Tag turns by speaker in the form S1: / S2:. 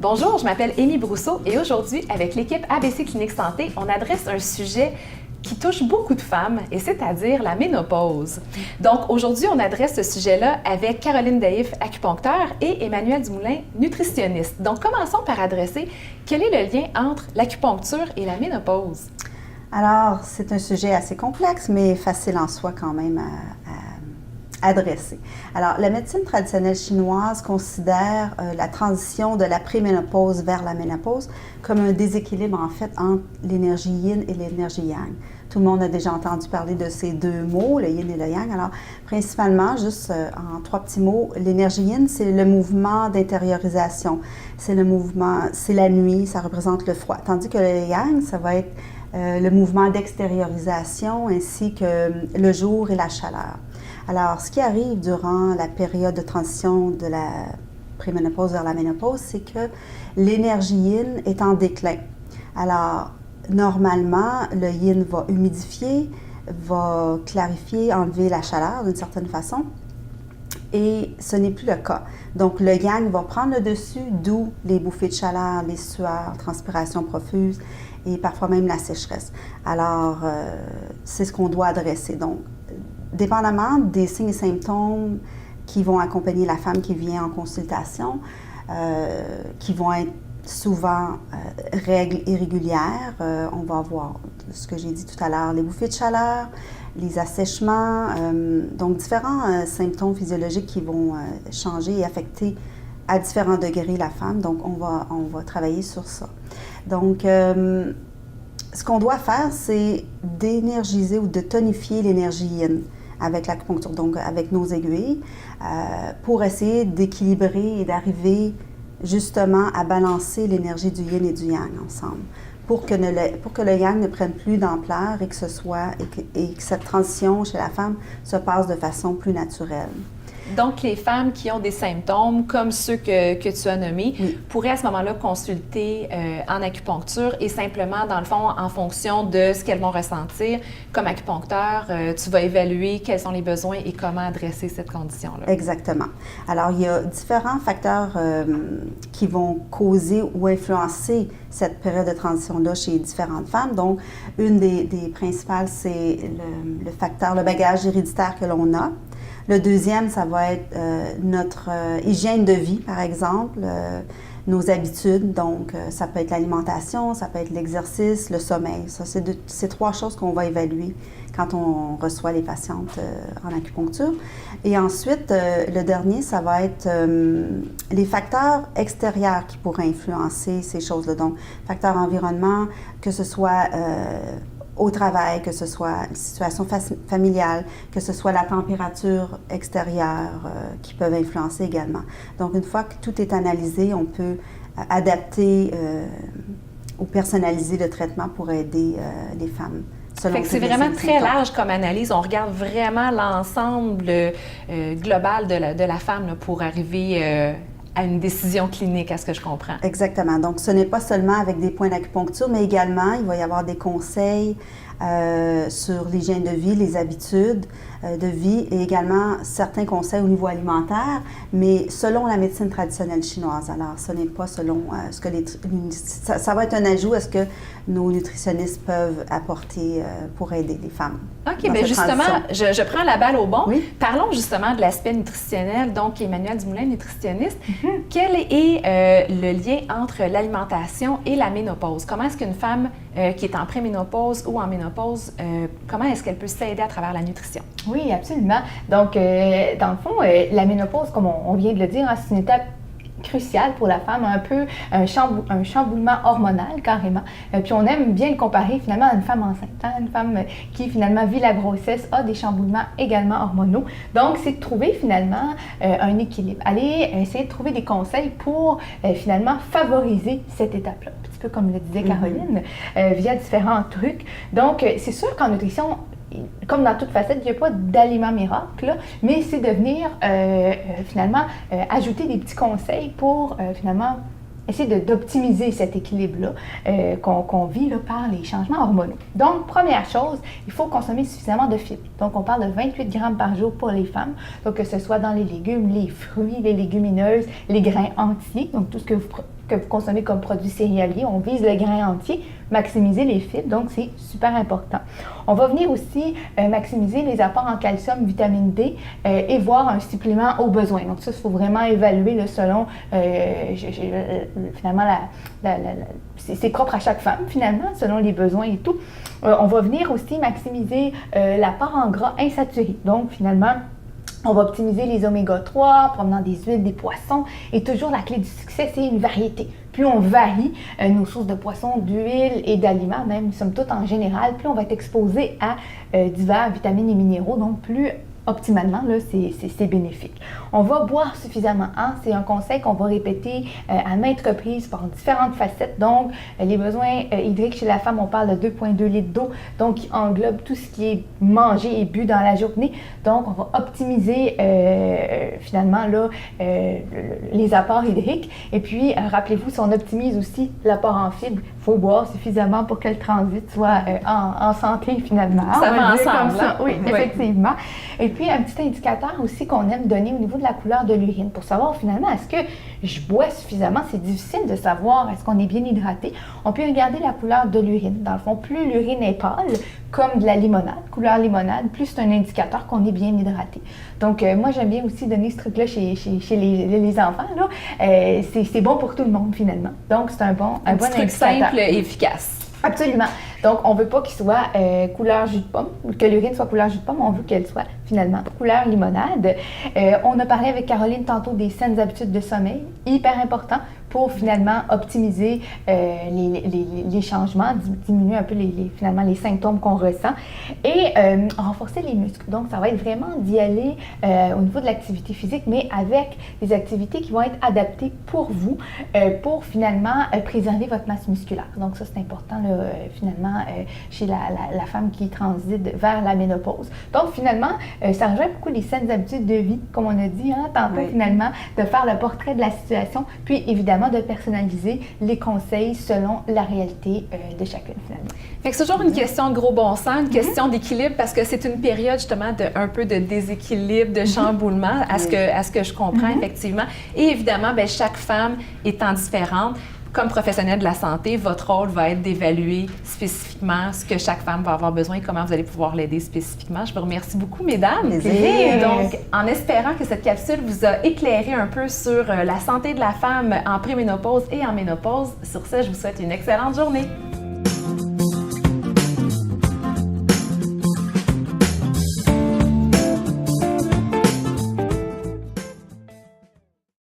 S1: Bonjour, je m'appelle Émy Brousseau et aujourd'hui, avec l'équipe ABC Clinique Santé, on adresse un sujet qui touche beaucoup de femmes, et c'est-à-dire la ménopause. Donc aujourd'hui, on adresse ce sujet-là avec Caroline Daïf, acupuncteur, et Emmanuelle Dumoulin, nutritionniste. Donc commençons par adresser quel est le lien entre l'acupuncture et la ménopause?
S2: Alors, c'est un sujet assez complexe, mais facile en soi quand même à adresser. Alors, la médecine traditionnelle chinoise considère la transition de la préménopause vers la ménopause comme un déséquilibre en fait entre l'énergie yin et l'énergie yang. Tout le monde a déjà entendu parler de ces deux mots, le yin et le yang. Alors, principalement, juste en trois petits mots, l'énergie yin, c'est le mouvement d'intériorisation. C'est le mouvement, c'est la nuit, ça représente le froid. Tandis que le yang, ça va être le mouvement d'extériorisation ainsi que le jour et la chaleur. Alors, ce qui arrive durant la période de transition de la préménopause vers la ménopause, c'est que l'énergie yin est en déclin. Alors, normalement, le yin va humidifier, va clarifier, enlever la chaleur d'une certaine façon, et ce n'est plus le cas. Donc, le yang va prendre le dessus, d'où les bouffées de chaleur, les sueurs, transpiration profuse et parfois même la sécheresse. Alors, c'est ce qu'on doit adresser. Donc, dépendamment des signes et symptômes qui vont accompagner la femme qui vient en consultation, qui vont être souvent règles irrégulières, on va avoir ce que j'ai dit tout à l'heure, les bouffées de chaleur, les assèchements, donc différents symptômes physiologiques qui vont changer et affecter à différents degrés la femme. Donc, on va travailler sur ça. Donc, ce qu'on doit faire, c'est d'énergiser ou de tonifier l'énergie yin avec l'acupuncture, donc avec nos aiguilles, pour essayer d'équilibrer et d'arriver justement à balancer l'énergie du yin et du yang ensemble, pour que le yang ne prenne plus d'ampleur et que cette transition chez la femme se passe de façon plus naturelle.
S1: Donc, les femmes qui ont des symptômes comme ceux que tu as nommés
S2: oui,
S1: pourraient à ce moment-là consulter en acupuncture et simplement, dans le fond, en fonction de ce qu'elles vont ressentir, comme acupuncteur, tu vas évaluer quels sont les besoins et comment adresser cette condition-là.
S2: Exactement. Alors, il y a différents facteurs qui vont causer ou influencer cette période de transition-là chez différentes femmes. Donc, une des principales, c'est le bagage héréditaire que l'on a. Le deuxième, ça va être notre hygiène de vie, par exemple, nos habitudes. Donc, ça peut être l'alimentation, ça peut être l'exercice, le sommeil. Ça, c'est trois choses qu'on va évaluer quand on reçoit les patientes en acupuncture. Et ensuite, le dernier, ça va être les facteurs extérieurs qui pourraient influencer ces choses-là. Donc, facteurs environnement, que ce soit au travail, que ce soit une situation familiale, que ce soit la température extérieure qui peuvent influencer également. Donc, une fois que tout est analysé, on peut adapter ou personnaliser le traitement pour aider les femmes.
S1: Fait que c'est vraiment très large comme analyse. On regarde vraiment l'ensemble global de la femme là, pour arriver à une décision clinique, à ce que je comprends.
S2: Exactement. Donc, ce n'est pas seulement avec des points d'acupuncture, mais également, il va y avoir des conseils sur l'hygiène de vie, les habitudes de vie et également certains conseils au niveau alimentaire, mais selon la médecine traditionnelle chinoise. Alors, ce n'est pas selon ce que ça va être un ajout à ce que nos nutritionnistes peuvent apporter pour aider les femmes.
S1: OK, bien justement, je prends la balle au bon.
S2: Oui?
S1: Parlons justement de l'aspect nutritionnel. Donc, Emmanuelle Dumoulin, nutritionniste. Quel est le lien entre l'alimentation et la ménopause? Comment est-ce qu'une femme qui est en préménopause ou en ménopause, comment est-ce qu'elle peut s'aider à travers la nutrition?
S3: Oui, absolument. Donc, dans le fond, la ménopause, comme on vient de le dire, c'est une étape cruciale pour la femme, un peu un chamboulement hormonal carrément. Puis on aime bien le comparer finalement à une femme enceinte. Hein? Une femme qui finalement vit la grossesse a des chamboulements également hormonaux. Donc c'est de trouver finalement un équilibre. Aller essayer de trouver des conseils pour finalement favoriser cette étape-là. Un petit peu comme le disait Caroline, via différents trucs. Donc c'est sûr qu'en nutrition, comme dans toute facette, il n'y a pas d'aliments miracle, là, mais c'est de venir finalement ajouter des petits conseils pour finalement essayer d'optimiser cet équilibre-là qu'on vit là, par les changements hormonaux. Donc, première chose, il faut consommer suffisamment de fibres. Donc, on parle de 28 grammes par jour pour les femmes. Donc, que ce soit dans les légumes, les fruits, les légumineuses, les grains entiers, donc tout ce que que vous consommez comme produits céréaliers. On vise le grain entier, maximiser les fibres, donc c'est super important. On va venir aussi maximiser les apports en calcium, vitamine D et voir un supplément aux besoins. Donc ça, il faut vraiment évaluer là, selon, finalement, c'est propre à chaque femme, finalement, selon les besoins et tout. On va venir aussi maximiser l'apport en gras insaturé. Donc, finalement, on va optimiser les oméga 3, provenant des huiles, des poissons. Et toujours, la clé du succès, c'est une variété. Plus on varie nos sources de poissons, d'huile et d'aliments, même, somme toute en général, plus on va être exposé à divers vitamines et minéraux. Donc, plus optimalement, là, c'est bénéfique. On va boire suffisamment. Hein? C'est un conseil qu'on va répéter à maintes reprises par différentes facettes. Donc, les besoins hydriques chez la femme, on parle de 2,2 litres d'eau, donc qui englobe tout ce qui est mangé et bu dans la journée. Donc, on va optimiser finalement là, les apports hydriques. Et puis, rappelez-vous, si on optimise aussi l'apport en fibres, il faut boire suffisamment pour que le transit soit en santé finalement.
S1: Ça va ensemble.
S3: Comme ça. Oui, effectivement. Et puis, un petit indicateur aussi qu'on aime donner au niveau de la couleur de l'urine pour savoir finalement, est-ce que je bois suffisamment? C'est difficile de savoir est-ce qu'on est bien hydraté. On peut regarder la couleur de l'urine. Dans le fond, plus l'urine est pâle, comme de la limonade, couleur limonade, plus c'est un indicateur qu'on est bien hydraté. Donc, moi, j'aime bien aussi donner ce truc-là chez les enfants. Là. C'est bon pour tout le monde, finalement. Donc, c'est un bon
S1: truc simple et efficace.
S3: Absolument. Donc, on ne veut pas qu'il soit couleur jus de pomme, que l'urine soit couleur jus de pomme, on veut qu'elle soit finalement couleur limonade. On a parlé avec Caroline tantôt des saines habitudes de sommeil, hyper important pour finalement optimiser les changements, diminuer un peu finalement les symptômes qu'on ressent et renforcer les muscles. Donc, ça va être vraiment d'y aller au niveau de l'activité physique, mais avec des activités qui vont être adaptées pour vous, pour finalement préserver votre masse musculaire. Donc, ça, c'est important là, finalement chez la femme qui transite vers la ménopause. Donc, finalement, ça rejoint beaucoup les saines habitudes de vie, comme on a dit tantôt, oui. Finalement, de faire le portrait de la situation, puis évidemment de personnaliser les conseils selon la réalité de chacune, finalement.
S1: Fait que c'est toujours une question de gros bon sens, une question d'équilibre, parce que c'est une période justement un peu de déséquilibre, de chamboulement, à ce que je comprends effectivement. Et évidemment, bien, chaque femme étant différente, comme professionnel de la santé, votre rôle va être d'évaluer spécifiquement ce que chaque femme va avoir besoin et comment vous allez pouvoir l'aider spécifiquement. Je vous remercie beaucoup, mesdames.
S2: Et
S1: donc, en espérant que cette capsule vous a éclairé un peu sur la santé de la femme en préménopause et en ménopause, sur ce, je vous souhaite une excellente journée.